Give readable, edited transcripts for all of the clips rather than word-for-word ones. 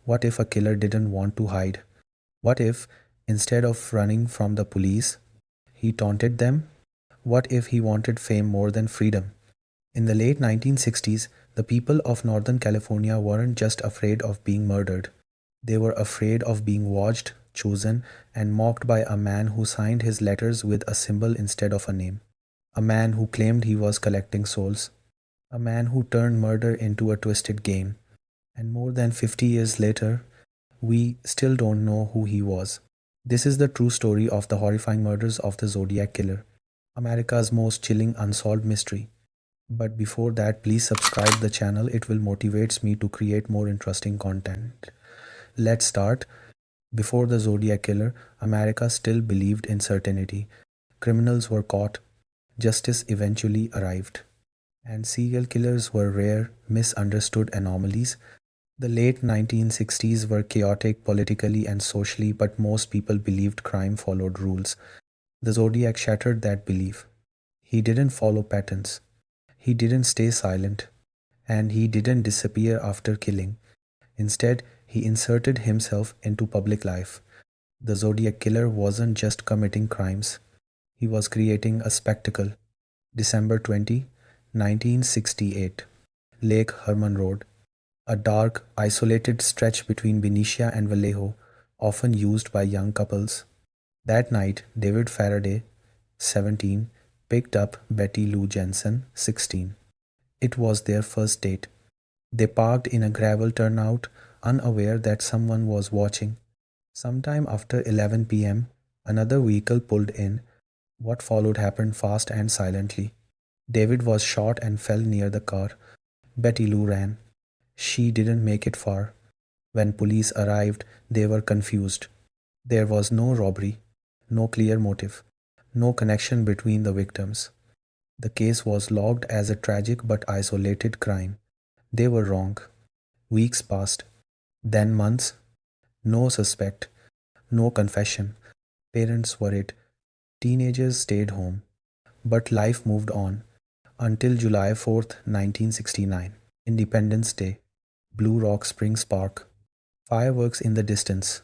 What if a killer didn't want to hide? What if, instead of running from the police, he taunted them? What if he wanted fame more than freedom? In the late 1960s, the people of Northern California weren't just afraid of being murdered. They were afraid of being watched, chosen, and mocked by a man who signed his letters with a symbol instead of a name. A man who claimed he was collecting souls. A man who turned murder into a twisted game. And more than 50 years later, we still don't know who he was. This is the true story of the horrifying murders of the Zodiac Killer, America's most chilling unsolved mystery. But before that, please subscribe the channel. It will motivates me to create more interesting content. Let's start. Before the Zodiac Killer, America still believed in certainty. Criminals were caught, justice eventually arrived, and serial killers were rare, misunderstood anomalies. The late 1960s were chaotic politically and socially, but most people believed crime followed rules. The Zodiac shattered that belief. He didn't follow patterns. He didn't stay silent. And he didn't disappear after killing. Instead, he inserted himself into public life. The Zodiac Killer wasn't just committing crimes, he was creating a spectacle. December 20, 1968. Lake Herman Road, a dark, isolated stretch between Benicia and Vallejo, often used by young couples. That night, David Faraday, 17, picked up Betty Lou Jensen, 16. It was their first date. They parked in a gravel turnout, unaware that someone was watching. Sometime after 11 p.m., another vehicle pulled in. What followed happened fast and silently. David was shot and fell near the car. Betty Lou ran. She didn't make it far. When police arrived, they were confused. There was no robbery, no clear motive, no connection between the victims. The case was logged as a tragic but isolated crime. They were wrong. Weeks passed, then months. No suspect, no confession. Parents worried. Teenagers stayed home. But life moved on until July 4th, 1969, Independence Day, Blue Rock Springs Park. Fireworks in the distance.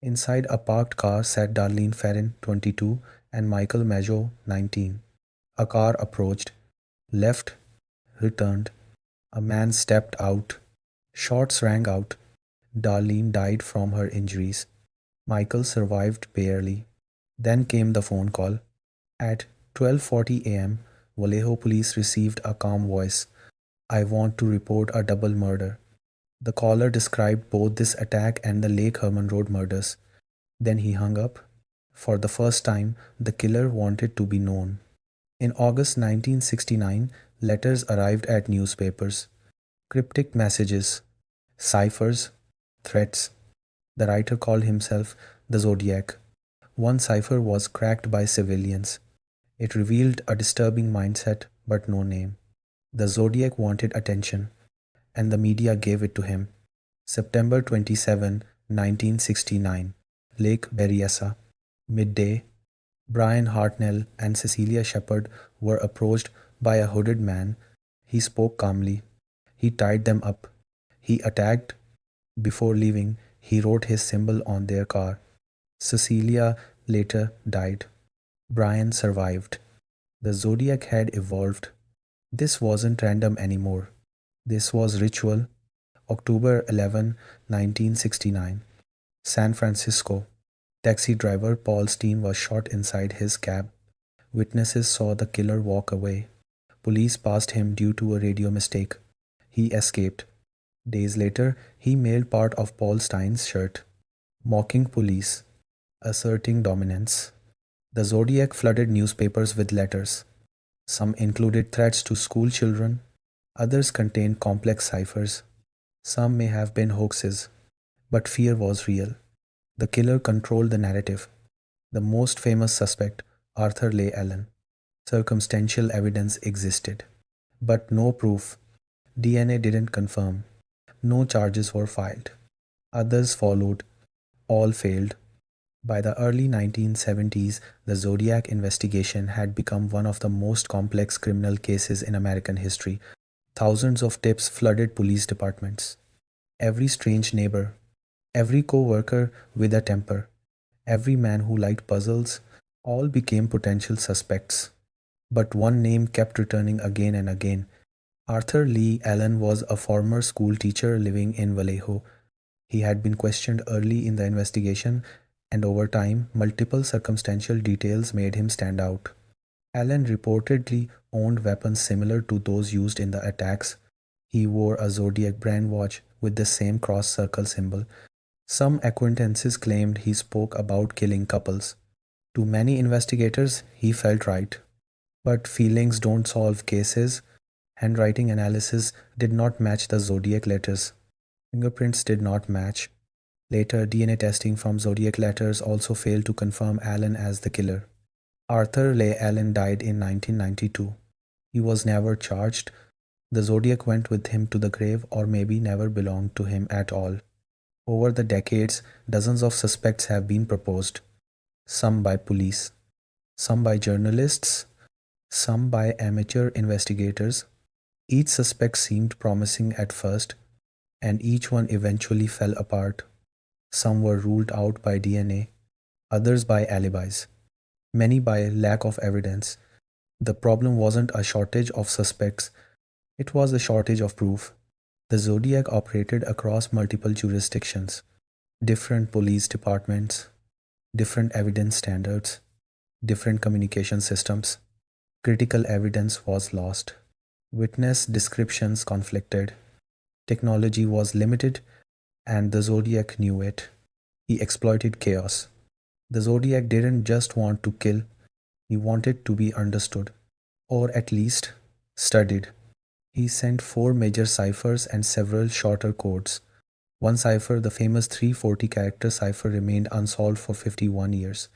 Inside a parked car sat Darlene Ferrin, 22, and Michael Maggio, 19. A car approached, left, returned. A man stepped out. Shots rang out. Darlene died from her injuries. Michael survived barely. Then came the phone call. At 12:40 a.m., Vallejo police received a calm voice. I want to report a double murder. The caller described both this attack and the Lake Herman Road murders. Then he hung up. For the first time, the killer wanted to be known. In August 1969, letters arrived at newspapers. Cryptic messages, ciphers, threats. The writer called himself the Zodiac. One cipher was cracked by civilians. It revealed a disturbing mindset but no name. The Zodiac wanted attention, and the media gave it to him. September 27, 1969. Lake Berryessa. Midday. Brian Hartnell and Cecilia Shepard were approached by a hooded man. He spoke calmly. He tied them up. He attacked. Before leaving, he wrote his symbol on their car. Cecilia later died. Brian survived. The Zodiac had evolved. This wasn't random anymore. This was ritual. October 11, 1969. San Francisco. Taxi driver Paul Steen was shot inside his cab. Witnesses saw the killer walk away. Police passed him due to a radio mistake. He escaped. Days later, he mailed part of Paul Stein's shirt, mocking police, asserting dominance. The Zodiac flooded newspapers with letters. Some included threats to school children, others contained complex ciphers. Some may have been hoaxes, but fear was real. The killer controlled the narrative. The most famous suspect, Arthur Leigh Allen. Circumstantial evidence existed, but no proof. DNA didn't confirm. No charges were filed. Others followed. All failed. By the early 1970s, the Zodiac investigation had become one of the most complex criminal cases in American history. Thousands of tips flooded police departments. Every strange neighbor, Every co-worker with a temper, every man who liked puzzles, all became potential suspects. But one name kept returning again and again. Arthur Lee Allen was a former school teacher living in Vallejo. He had been questioned early in the investigation, and over time, multiple circumstantial details made him stand out. Allen reportedly owned weapons similar to those used in the attacks. He wore a Zodiac brand watch with the same cross circle symbol. Some acquaintances claimed he spoke about killing couples. To many investigators, he felt right. But feelings don't solve cases. Handwriting analysis did not match the Zodiac letters. Fingerprints did not match. Later, DNA testing from Zodiac letters also failed to confirm Allen as the killer. Arthur Leigh Allen died in 1992. He was never charged. The Zodiac went with him to the grave, or maybe never belonged to him at all. Over the decades, dozens of suspects have been proposed, some by police, some by journalists, some by amateur investigators. Each suspect seemed promising at first, and each one eventually fell apart. Some were ruled out by DNA, others by alibis, many by lack of evidence. The problem wasn't a shortage of suspects, it was a shortage of proof. The Zodiac operated across multiple jurisdictions, different police departments, different evidence standards, different communication systems. Critical evidence was lost. Witness descriptions conflicted. Technology was limited, and the Zodiac knew it. He exploited chaos. The Zodiac didn't just want to kill, he wanted to be understood, or at least studied. He sent four major ciphers and several shorter codes. One cipher, the famous 340-character cipher, remained unsolved for 51 years.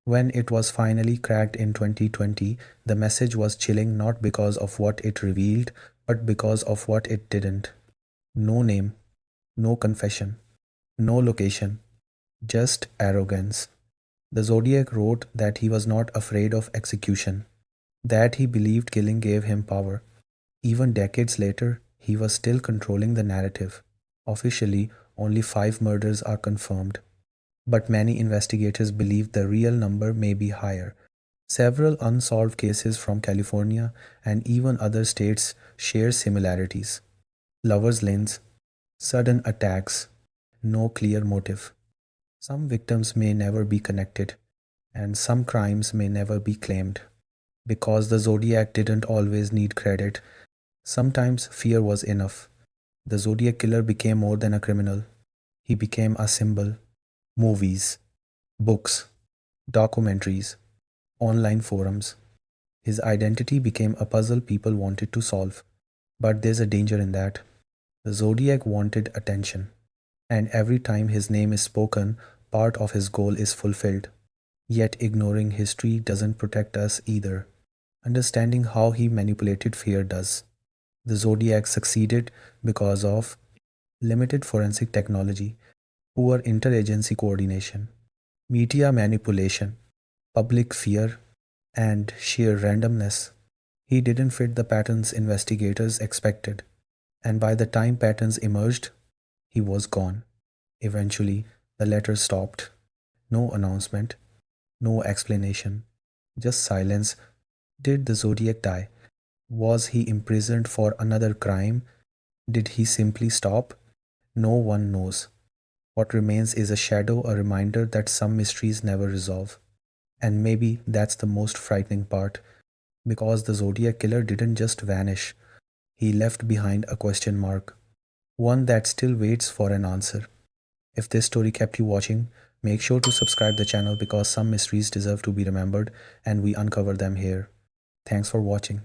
When it was finally cracked in 2020, the message was chilling not because of what it revealed, but because of what it didn't. No name, no confession, no location, just arrogance. The Zodiac wrote that he was not afraid of execution, that he believed killing gave him power. Even decades later, he was still controlling the narrative. Officially, only 5 murders are confirmed, but many investigators believe the real number may be higher. Several unsolved cases from California and even other states share similarities. Lovers' lanes, sudden attacks, no clear motive. Some victims may never be connected, and some crimes may never be claimed. Because the Zodiac didn't always need credit, sometimes fear was enough. The Zodiac Killer became more than a criminal. He became a symbol. Movies, books, documentaries, online forums. His identity became a puzzle people wanted to solve. But there's a danger in that. The Zodiac wanted attention, and every time his name is spoken, part of his goal is fulfilled. Yet ignoring history doesn't protect us either. Understanding how he manipulated fear does. The Zodiac succeeded because of limited forensic technology, poor interagency coordination, media manipulation, public fear, and sheer randomness. He didn't fit the patterns investigators expected, and by the time patterns emerged, he was gone. Eventually, the letter stopped. No announcement, no explanation, just silence. Did the Zodiac die? Was he imprisoned for another crime? Did he simply stop? No one knows. What remains is a shadow, a reminder that some mysteries never resolve. And maybe that's the most frightening part, because the Zodiac Killer didn't just vanish, he left behind a question mark, one that still waits for an answer. If this story kept you watching, make sure to subscribe the channel because some mysteries deserve to be remembered and we uncover them here. Thanks for watching.